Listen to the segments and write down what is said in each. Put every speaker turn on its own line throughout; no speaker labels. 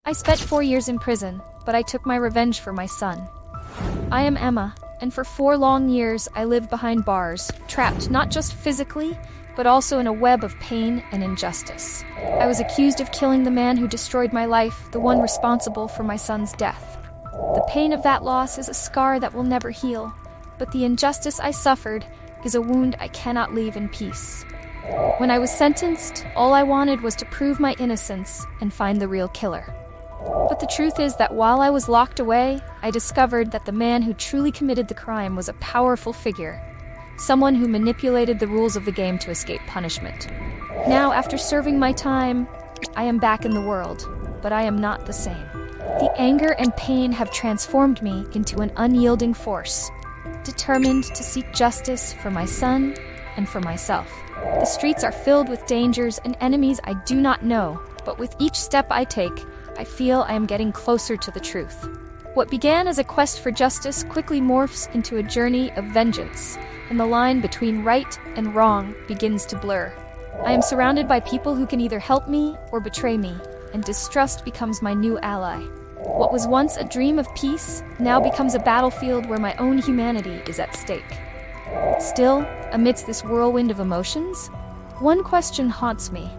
I spent 4 years in prison, but I took my revenge for my son. I am Emma, and for 4 long years I lived behind bars, trapped not just physically, but also in a web of pain and injustice. I was accused of killing the man who destroyed my life, the one responsible for my son's death. The pain of that loss is a scar that will never heal, but the injustice I suffered is a wound I cannot leave in peace. When I was sentenced, all I wanted was to prove my innocence and find the real killer. But the truth is that while I was locked away, I discovered that the man who truly committed the crime was a powerful figure, someone who manipulated the rules of the game to escape punishment. Now, after serving my time, I am back in the world, but I am not the same. The anger and pain have transformed me into an unyielding force, determined to seek justice for my son and for myself. The streets are filled with dangers and enemies I do not know, but with each step I take, I feel I am getting closer to the truth. What began as a quest for justice quickly morphs into a journey of vengeance, and the line between right and wrong begins to blur. I am surrounded by people who can either help me or betray me, and distrust becomes my new ally. What was once a dream of peace now becomes a battlefield where my own humanity is at stake. Still, amidst this whirlwind of emotions, one question haunts me.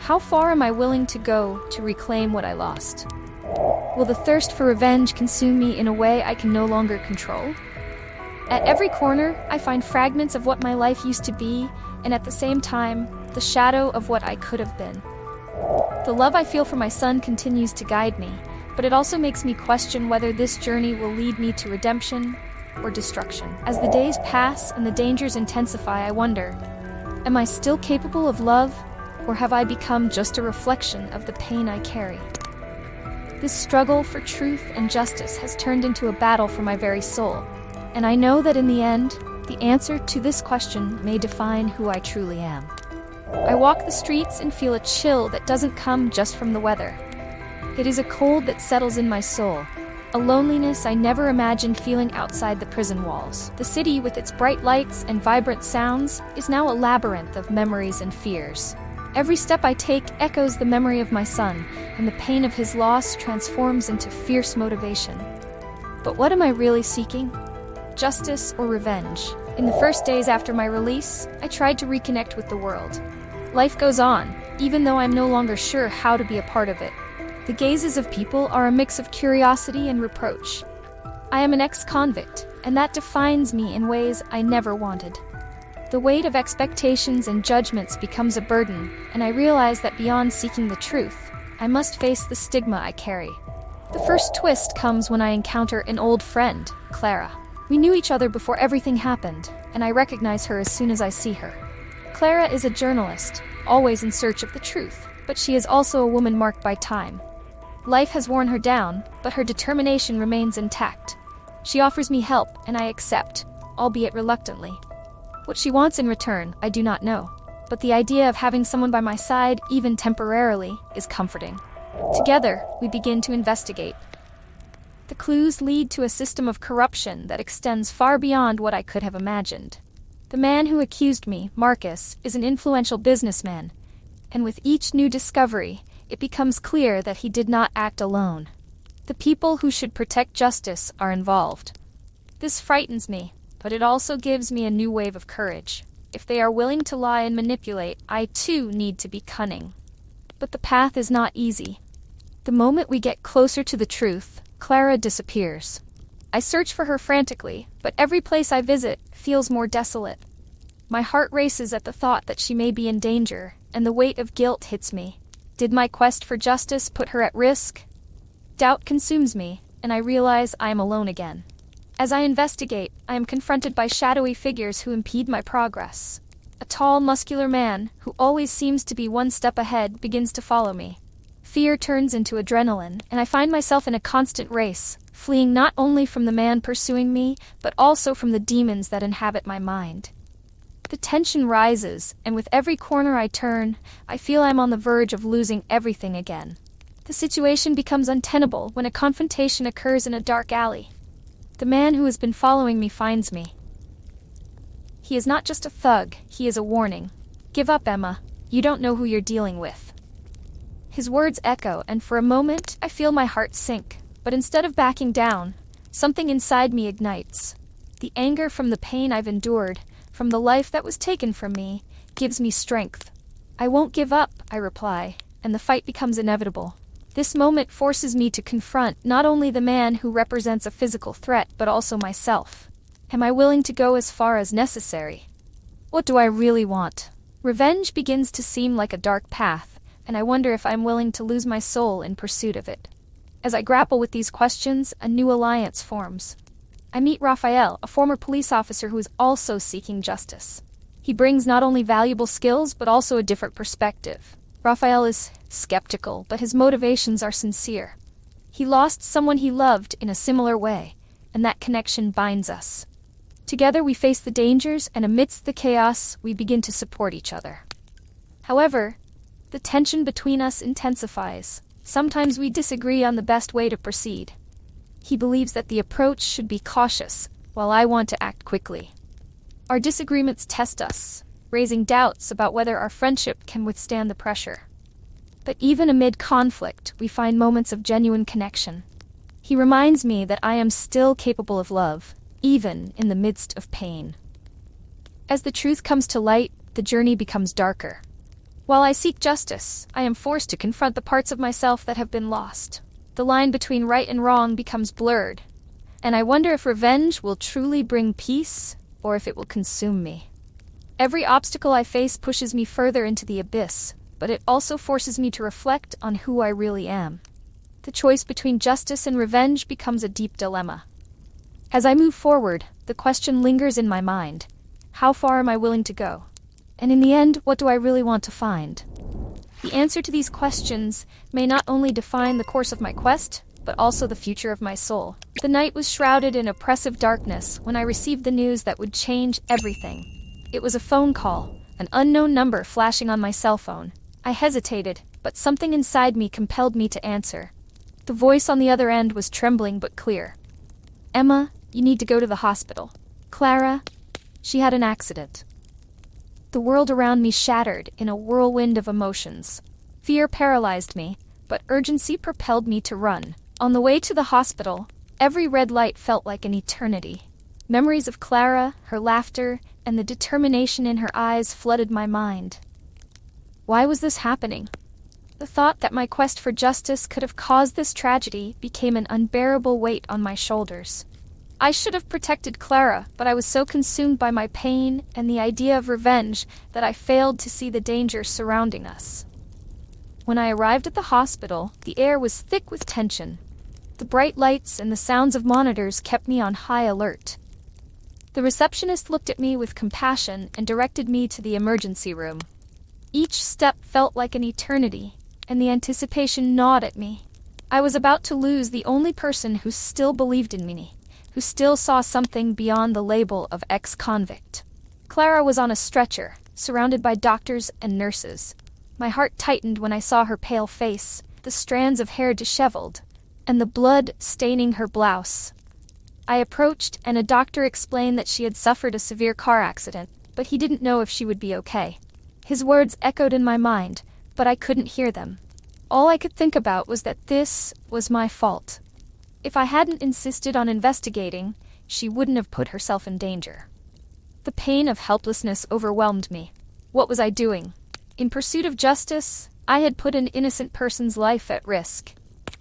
How far am I willing to go to reclaim what I lost? Will the thirst for revenge consume me in a way I can no longer control? At every corner, I find fragments of what my life used to be, and at the same time, the shadow of what I could have been. The love I feel for my son continues to guide me, but it also makes me question whether this journey will lead me to redemption or destruction. As the days pass and the dangers intensify, I wonder, am I still capable of love, or have I become just a reflection of the pain I carry? This struggle for truth and justice has turned into a battle for my very soul, and I know that in the end, the answer to this question may define who I truly am. I walk the streets and feel a chill that doesn't come just from the weather. It is a cold that settles in my soul, a loneliness I never imagined feeling outside the prison walls. The city, with its bright lights and vibrant sounds, is now a labyrinth of memories and fears. Every step I take echoes the memory of my son, and the pain of his loss transforms into fierce motivation. But what am I really seeking? Justice or revenge? In the first days after my release, I tried to reconnect with the world. Life goes on, even though I'm no longer sure how to be a part of it. The gazes of people are a mix of curiosity and reproach. I am an ex-convict, and that defines me in ways I never wanted. The weight of expectations and judgments becomes a burden, and I realize that beyond seeking the truth, I must face the stigma I carry. The first twist comes when I encounter an old friend, Clara. We knew each other before everything happened, and I recognize her as soon as I see her. Clara is a journalist, always in search of the truth, but she is also a woman marked by time. Life has worn her down, but her determination remains intact. She offers me help, and I accept, albeit reluctantly. What she wants in return, I do not know, but the idea of having someone by my side, even temporarily, is comforting. Together, we begin to investigate. The clues lead to a system of corruption that extends far beyond what I could have imagined. The man who accused me, Marcus, is an influential businessman, and with each new discovery, it becomes clear that he did not act alone. The people who should protect justice are involved. This frightens me, but it also gives me a new wave of courage. If they are willing to lie and manipulate, I too need to be cunning. But the path is not easy. The moment we get closer to the truth, Clara disappears. I search for her frantically, but every place I visit feels more desolate. My heart races at the thought that she may be in danger, and the weight of guilt hits me. Did my quest for justice put her at risk? Doubt consumes me, and I realize I am alone again. As I investigate, I am confronted by shadowy figures who impede my progress. A tall, muscular man, who always seems to be one step ahead, begins to follow me. Fear turns into adrenaline, and I find myself in a constant race, fleeing not only from the man pursuing me, but also from the demons that inhabit my mind. The tension rises, and with every corner I turn, I feel I'm on the verge of losing everything again. The situation becomes untenable when a confrontation occurs in a dark alley. The man who has been following me finds me. He is not just a thug, he is a warning. Give up, Emma. You don't know who you're dealing with. His words echo, and for a moment, I feel my heart sink. But instead of backing down, something inside me ignites. The anger from the pain I've endured, from the life that was taken from me, gives me strength. I won't give up, I reply, and the fight becomes inevitable. This moment forces me to confront not only the man who represents a physical threat, but also myself. Am I willing to go as far as necessary? What do I really want? Revenge begins to seem like a dark path, and I wonder if I'm willing to lose my soul in pursuit of it. As I grapple with these questions, a new alliance forms. I meet Raphael, a former police officer who is also seeking justice. He brings not only valuable skills, but also a different perspective. Raphael is skeptical, but his motivations are sincere. He lost someone he loved in a similar way, and that connection binds us. Together we face the dangers, and amidst the chaos, we begin to support each other. However, the tension between us intensifies. Sometimes we disagree on the best way to proceed. He believes that the approach should be cautious, while I want to act quickly. Our disagreements test us, raising doubts about whether our friendship can withstand the pressure. But even amid conflict, we find moments of genuine connection. He reminds me that I am still capable of love, even in the midst of pain. As the truth comes to light, the journey becomes darker. While I seek justice, I am forced to confront the parts of myself that have been lost. The line between right and wrong becomes blurred, and I wonder if revenge will truly bring peace, or if it will consume me. Every obstacle I face pushes me further into the abyss, but it also forces me to reflect on who I really am. The choice between justice and revenge becomes a deep dilemma. As I move forward, the question lingers in my mind. How far am I willing to go? And in the end, what do I really want to find? The answer to these questions may not only define the course of my quest, but also the future of my soul. The night was shrouded in oppressive darkness when I received the news that would change everything. It was a phone call, an unknown number flashing on my cell phone. I hesitated, but something inside me compelled me to answer. The voice on the other end was trembling but clear. "Emma, you need to go to the hospital. Clara, she had an accident." The world around me shattered in a whirlwind of emotions. Fear paralyzed me, but urgency propelled me to run. On the way to the hospital, every red light felt like an eternity. Memories of Clara, her laughter, and the determination in her eyes flooded my mind. Why was this happening? The thought that my quest for justice could have caused this tragedy became an unbearable weight on my shoulders. I should have protected Clara, but I was so consumed by my pain and the idea of revenge that I failed to see the danger surrounding us. When I arrived at the hospital, the air was thick with tension. The bright lights and the sounds of monitors kept me on high alert. The receptionist looked at me with compassion and directed me to the emergency room. Each step felt like an eternity, and the anticipation gnawed at me. I was about to lose the only person who still believed in me, who still saw something beyond the label of ex-convict. Clara was on a stretcher, surrounded by doctors and nurses. My heart tightened when I saw her pale face, the strands of hair disheveled, and the blood staining her blouse. I approached, and a doctor explained that she had suffered a severe car accident, but he didn't know if she would be okay. His words echoed in my mind, but I couldn't hear them. All I could think about was that this was my fault. If I hadn't insisted on investigating, she wouldn't have put herself in danger. The pain of helplessness overwhelmed me. What was I doing? In pursuit of justice, I had put an innocent person's life at risk.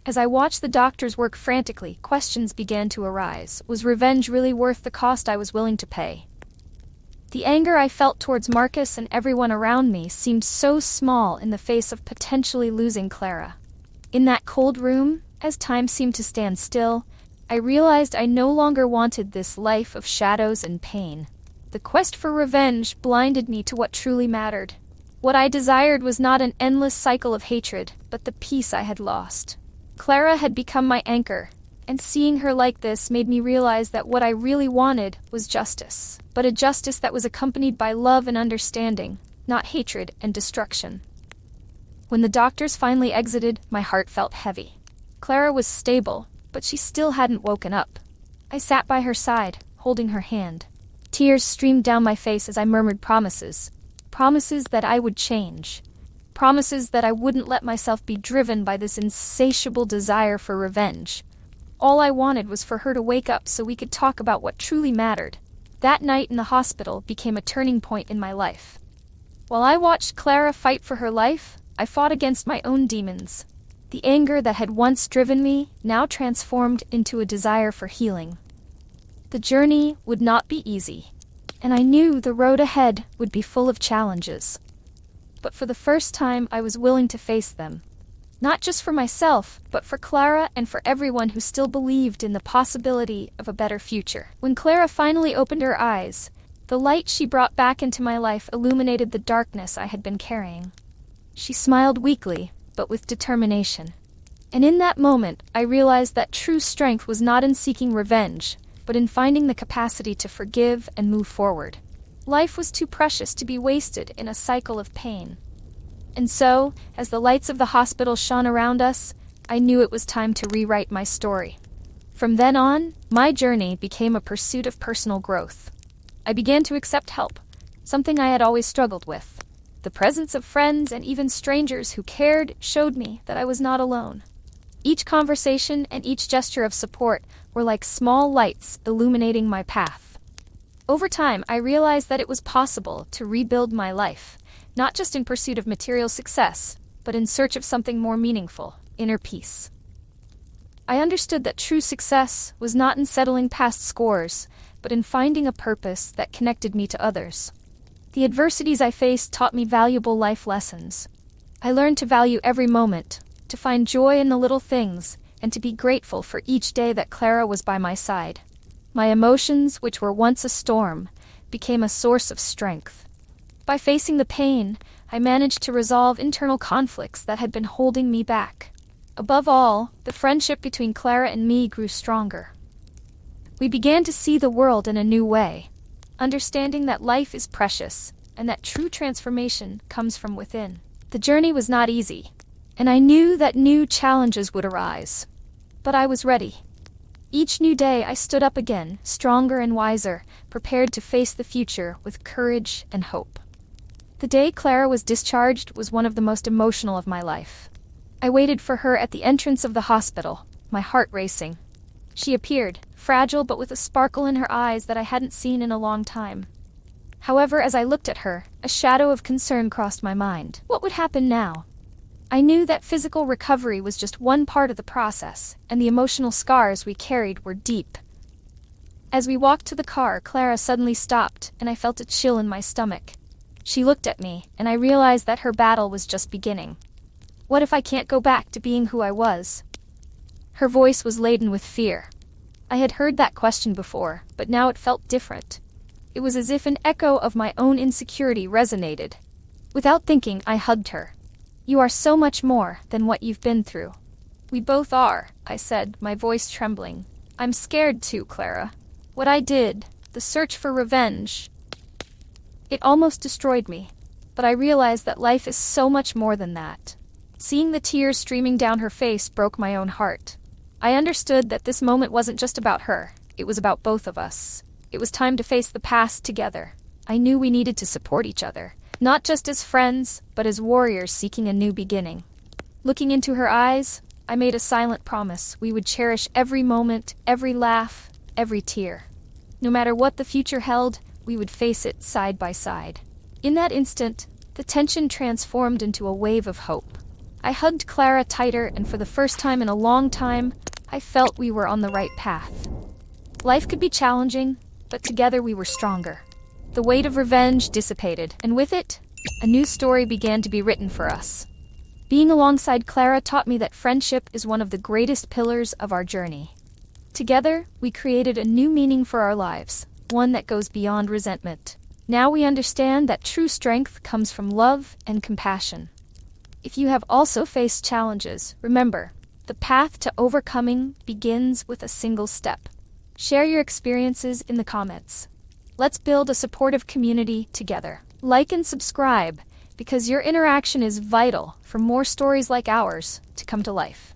As I watched the doctors work frantically, questions began to arise. Was revenge really worth the cost I was willing to pay? The anger I felt towards Marcus and everyone around me seemed so small in the face of potentially losing Clara. In that cold room, as time seemed to stand still, I realized I no longer wanted this life of shadows and pain. The quest for revenge blinded me to what truly mattered. What I desired was not an endless cycle of hatred, but the peace I had lost. Clara had become my anchor, and seeing her like this made me realize that what I really wanted was justice, but a justice that was accompanied by love and understanding, not hatred and destruction. When the doctors finally exited, my heart felt heavy. Clara was stable, but she still hadn't woken up. I sat by her side, holding her hand. Tears streamed down my face as I murmured promises. Promises that I would change. promises that I wouldn't let myself be driven by this insatiable desire for revenge. All I wanted was for her to wake up so we could talk about what truly mattered. That night in the hospital became a turning point in my life. While I watched Clara fight for her life, I fought against my own demons. The anger that had once driven me now transformed into a desire for healing. The journey would not be easy, and I knew the road ahead would be full of challenges. But for the first time, I was willing to face them. Not just for myself, but for Clara and for everyone who still believed in the possibility of a better future. When Clara finally opened her eyes, the light she brought back into my life illuminated the darkness I had been carrying. She smiled weakly, but with determination. And in that moment, I realized that true strength was not in seeking revenge, but in finding the capacity to forgive and move forward. Life was too precious to be wasted in a cycle of pain. And so, as the lights of the hospital shone around us, I knew it was time to rewrite my story. From then on, my journey became a pursuit of personal growth. I began to accept help, something I had always struggled with. The presence of friends and even strangers who cared showed me that I was not alone. Each conversation and each gesture of support were like small lights illuminating my path. Over time, I realized that it was possible to rebuild my life, not just in pursuit of material success, but in search of something more meaningful, inner peace. I understood that true success was not in settling past scores, but in finding a purpose that connected me to others. The adversities I faced taught me valuable life lessons. I learned to value every moment, to find joy in the little things, and to be grateful for each day that Clara was by my side. My emotions, which were once a storm, became a source of strength. By facing the pain, I managed to resolve internal conflicts that had been holding me back. Above all, the friendship between Clara and me grew stronger. We began to see the world in a new way, understanding that life is precious and that true transformation comes from within. The journey was not easy, and I knew that new challenges would arise. But I was ready. Each new day I stood up again, stronger and wiser, prepared to face the future with courage and hope. The day Clara was discharged was one of the most emotional of my life. I waited for her at the entrance of the hospital, my heart racing. She appeared, fragile but with a sparkle in her eyes that I hadn't seen in a long time. However, as I looked at her, a shadow of concern crossed my mind. What would happen now? I knew that physical recovery was just one part of the process, and the emotional scars we carried were deep. As we walked to the car, Clara suddenly stopped, and I felt a chill in my stomach. She looked at me, and I realized that her battle was just beginning. What if I can't go back to being who I was? Her voice was laden with fear. I had heard that question before, but now it felt different. It was as if an echo of my own insecurity resonated. Without thinking, I hugged her. "You are so much more than what you've been through." "We both are," I said, my voice trembling. "I'm scared too, Clara. What I did, the search for revenge, it almost destroyed me. But I realized that life is so much more than that." Seeing the tears streaming down her face broke my own heart. I understood that this moment wasn't just about her, it was about both of us. It was time to face the past together. I knew we needed to support each other, not just as friends, but as warriors seeking a new beginning. Looking into her eyes, I made a silent promise we would cherish every moment, every laugh, every tear. No matter what the future held, we would face it side by side. In that instant, the tension transformed into a wave of hope. I hugged Clara tighter, and for the first time in a long time, I felt we were on the right path. Life could be challenging, but together we were stronger. The weight of revenge dissipated, and with it, a new story began to be written for us. Being alongside Clara taught me that friendship is one of the greatest pillars of our journey. Together, we created a new meaning for our lives, one that goes beyond resentment. Now we understand that true strength comes from love and compassion. If you have also faced challenges, remember, the path to overcoming begins with a single step. Share your experiences in the comments. Let's build a supportive community together. Like and subscribe, because your interaction is vital for more stories like ours to come to life.